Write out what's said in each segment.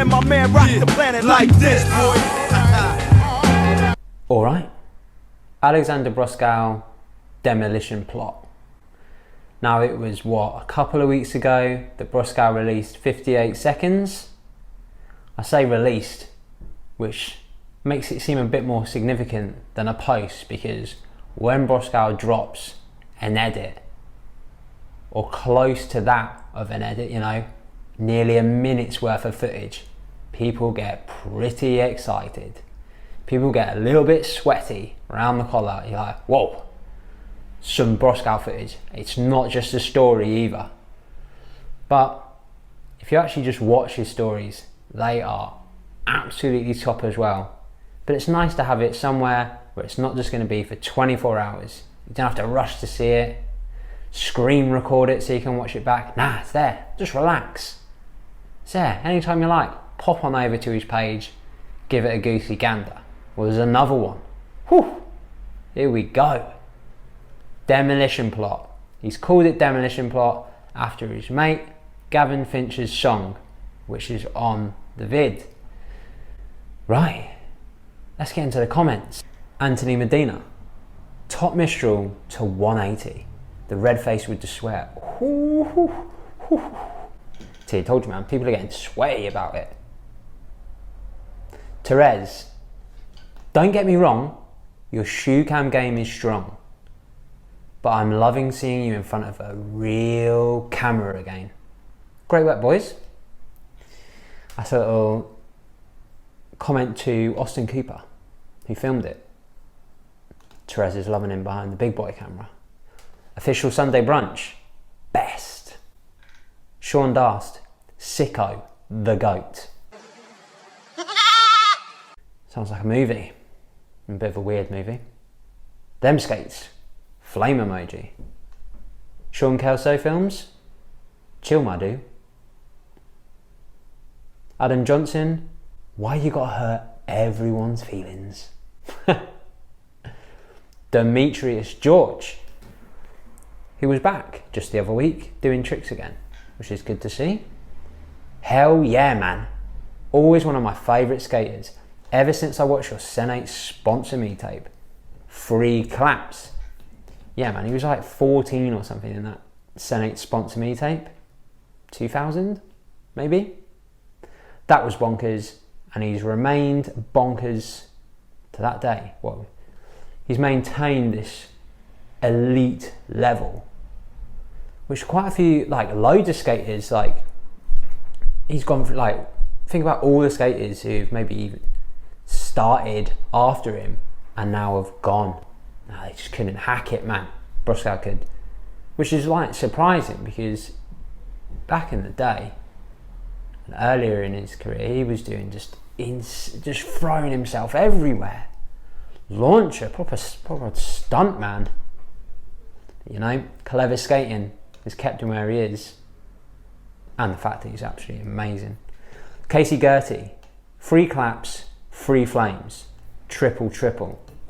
and my man rock the planet like this, boy. Alright, Alexander Broskow Demolition Plot. Now it was what, a couple of weeks ago that Broskow released 58 seconds? I say released, which makes it seem a bit more significant than a post, because when Broskow drops an edit, or close to that of an edit, you know, nearly a minute's worth of footage, people get pretty excited. People get a little bit sweaty around the collar. You're like, whoa, some Broskow footage. It's not just a story either. But if you actually just watch his stories, they are absolutely top as well. But it's nice to have it somewhere where it's not just going to be for 24 hours. You don't have to rush to see it, screen record it so you can watch it back. Nah, it's there. Just relax. It's there. Anytime you like, pop on over to his page, give it a goosey gander. Well, there's another one. Whew. Here we go. Demolition Plot. He's called it Demolition Plot after his mate Gavin Fitch's song, which is on the vid. Right, let's get into the comments. Anthony Medina. Top Mistral to 180. The red face with the sweat. See, I told you, man, people are getting sweaty about it. Therese. Don't get me wrong, your shoe cam game is strong, but I'm loving seeing you in front of a real camera again. Great work, boys. That's a little comment to Austin Cooper, who filmed it. Therese is loving him behind the big boy camera. Official Sunday brunch, best. Sean Darst, sicko, the goat. Sounds like a movie. A bit of a weird movie. Them skates, flame emoji. Sean Kelso films, chill my dude. Adam Johnson, why you gotta hurt everyone's feelings? Demetrius George, who was back just the other week doing tricks again, which is good to see. Hell yeah, man. Always one of my favourite skaters. Ever since I watched your Senate Sponsor Me tape. Free claps. Yeah, man, he was like 14 or something in that Senate Sponsor Me tape. 2000, maybe? That was bonkers, and he's remained bonkers to that day. Well, he's maintained this elite level, which quite a few, like loads of skaters, like, he's gone for, like, think about all the skaters who've maybe even started after him and now have gone. No, they just couldn't hack it, man. Broskow could, which is like surprising, because back in the day and earlier in his career, he was doing just throwing himself everywhere. Launcher, proper stunt man. You know, clever skating has kept him where he is, and the fact that he's absolutely amazing. Casey Gertie, free claps, free flames, triple.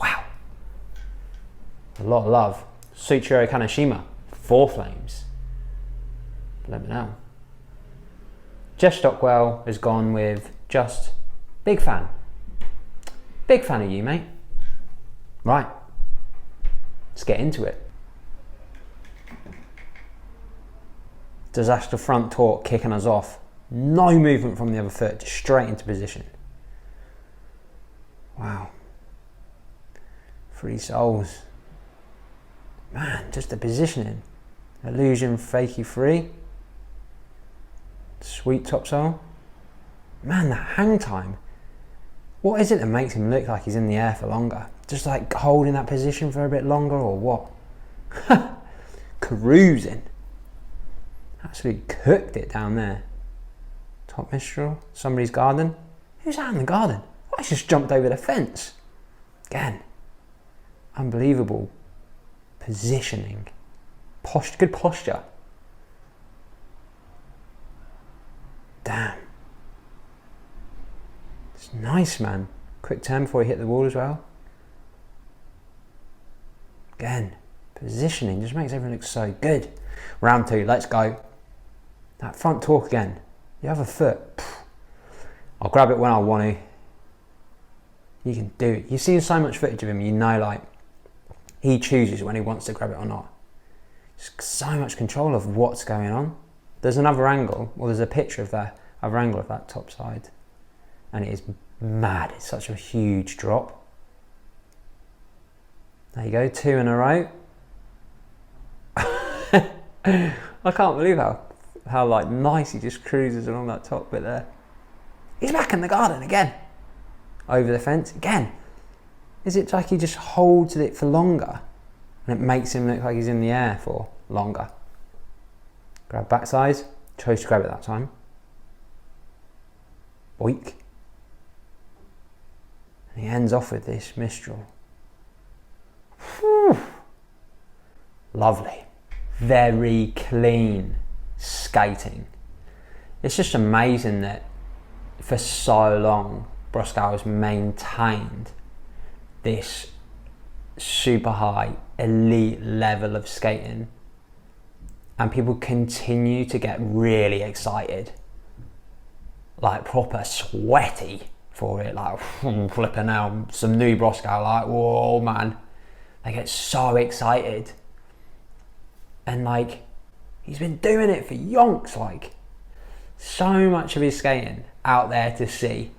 Wow. A lot of love. Suichiro Kaneshima, 4 flames. Let me know. Jeff Stockwell has gone with just big fan. Big fan of you, mate. Right. Let's get into it. Disaster front torque kicking us off. No movement from the other foot, just straight into position. Wow. 3 souls. Man, just the positioning. Illusion fakie 3. Sweet top soul. Man, the hang time. What is it that makes him look like he's in the air for longer? Just like holding that position for a bit longer, or what? Cruising. Absolutely cooked it down there. Top Mistral, somebody's garden. Who's out in the garden? I just jumped over the fence. Again, unbelievable positioning. Good posture. Damn. It's nice, man. Quick turn before he hit the wall as well. Again, positioning just makes everything look so good. Round 2, let's go. That front torque again. The other foot. I'll grab it when I want to. You can do it. You've seen so much footage of him, you know, like, he chooses when he wants to grab it or not. Just so much control of what's going on. There's another angle, or there's a picture of that other angle of that top side, and it is mad. It's such a huge drop. There you go, 2 in a row. I can't believe how like nice he just cruises along that top bit there. He's back in the garden again. Over the fence again. Is it like he just holds it for longer and it makes him look like he's in the air for longer? Grab backside, chose to grab it that time. Boink. And he ends off with this Mistral. Whew. Lovely. Very clean skating. It's just amazing that for so long Broskow has maintained this super high elite level of skating, and people continue to get really excited, like proper sweaty for it, like flipping out some new Broskow, like whoa man, they get so excited. And like, he's been doing it for yonks, like so much of his skating out there to see,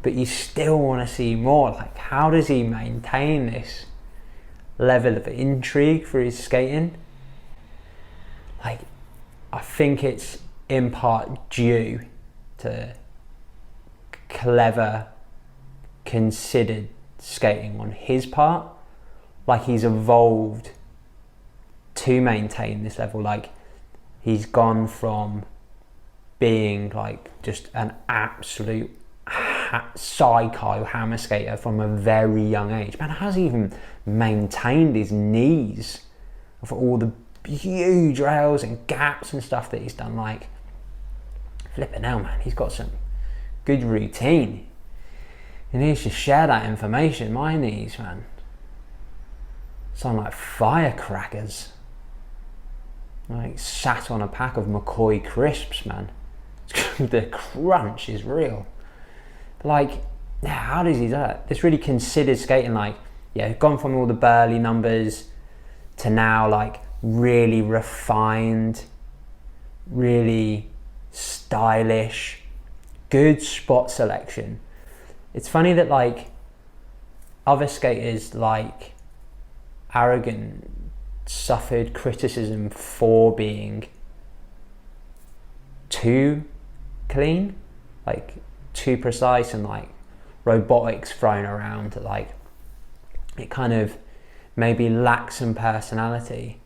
but you still want to see more. Like, how does he maintain this level of intrigue for his skating? Like, I think it's in part due to clever, considered skating on his part. Like, he's evolved to maintain this level. Like, he's gone from being like just an absolute psycho hammer skater from a very young age. Man, how's he even maintained his knees for all the huge rails and gaps and stuff that he's done? Like, flipping hell, man, he's got some good routine. He needs to share that information. My knees, man, sound like firecrackers. Like sat on a pack of McCoy crisps, man. The crunch is real. But like, yeah, how does he do that? This really considered skating, like, yeah, gone from all the burly numbers to now like really refined, really stylish, good spot selection. It's funny that like other skaters like Arrogant suffered criticism for being too clean, like too precise, and like robotics thrown around, like it kind of maybe lacks some personality.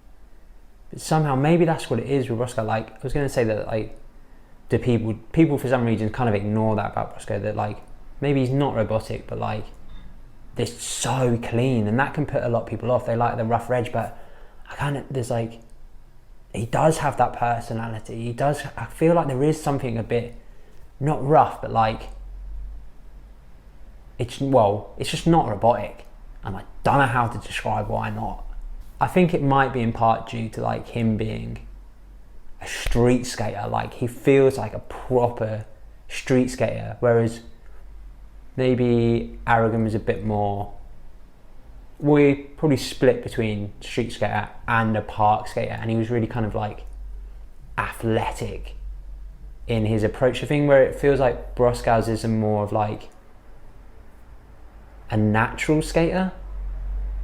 But somehow maybe that's what it is with Broskow. Like, I was going to say that like do people for some reason kind of ignore that about Broskow, that like maybe he's not robotic, but like they're so clean, and that can put a lot of people off. They like the rougher edge, but there's like, he does have that personality. He does. I feel like there is something a bit not rough, but like it's just not robotic, and I don't know how to describe why not. I think it might be in part due to like him being a street skater. Like, he feels like a proper street skater, whereas maybe Arrogant was a bit more, we probably split between street skater and a park skater, and he was really kind of like athletic in his approach to thing, where it feels like Broskow's is a more of like a natural skater,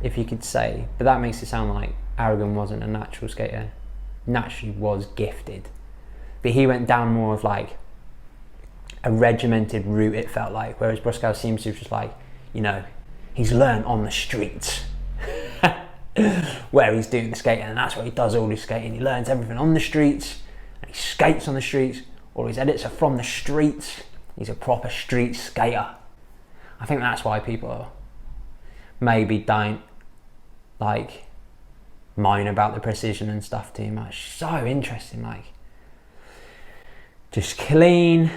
if you could say. But that makes it sound like Arrogant wasn't a natural skater. Naturally was gifted, but he went down more of like a regimented route, it felt like, whereas Broskow seems to just like, you know, he's learned on the streets where he's doing the skating, and that's where he does all his skating. He learns everything on the streets, and he skates on the streets. All his edits are from the streets. He's a proper street skater. I think that's why people maybe don't like moan about the precision and stuff too much. So interesting, like just clean,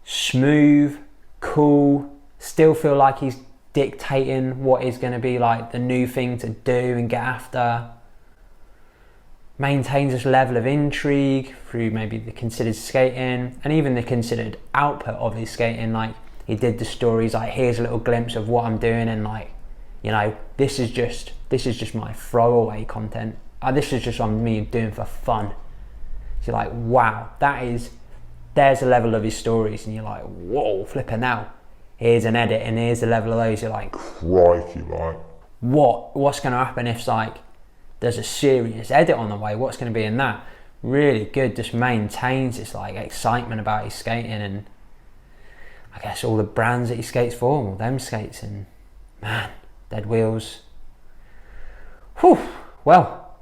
smooth, cool, still feel like he's dictating what is going to be like the new thing to do and get after. maintains this level of intrigue through maybe the considered skating and even the considered output of his skating. Like, he did the stories like, here's a little glimpse of what I'm doing, and like, you know, this is just my throwaway content. This is just on me doing for fun. So you're like, wow, there's a level of his stories, and you're like, whoa, flipping out. Here's an edit, and here's a level of those. You're like, crikey, like, what's going to happen if like there's a serious edit on the way? What's going to be in that? Really good. Just maintains this like excitement about his skating, and I guess all the brands that he skates for, all them skates, and man, dead wheels. Whew. Well,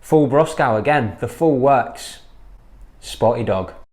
full Broskow again. The full works. Spotty dog.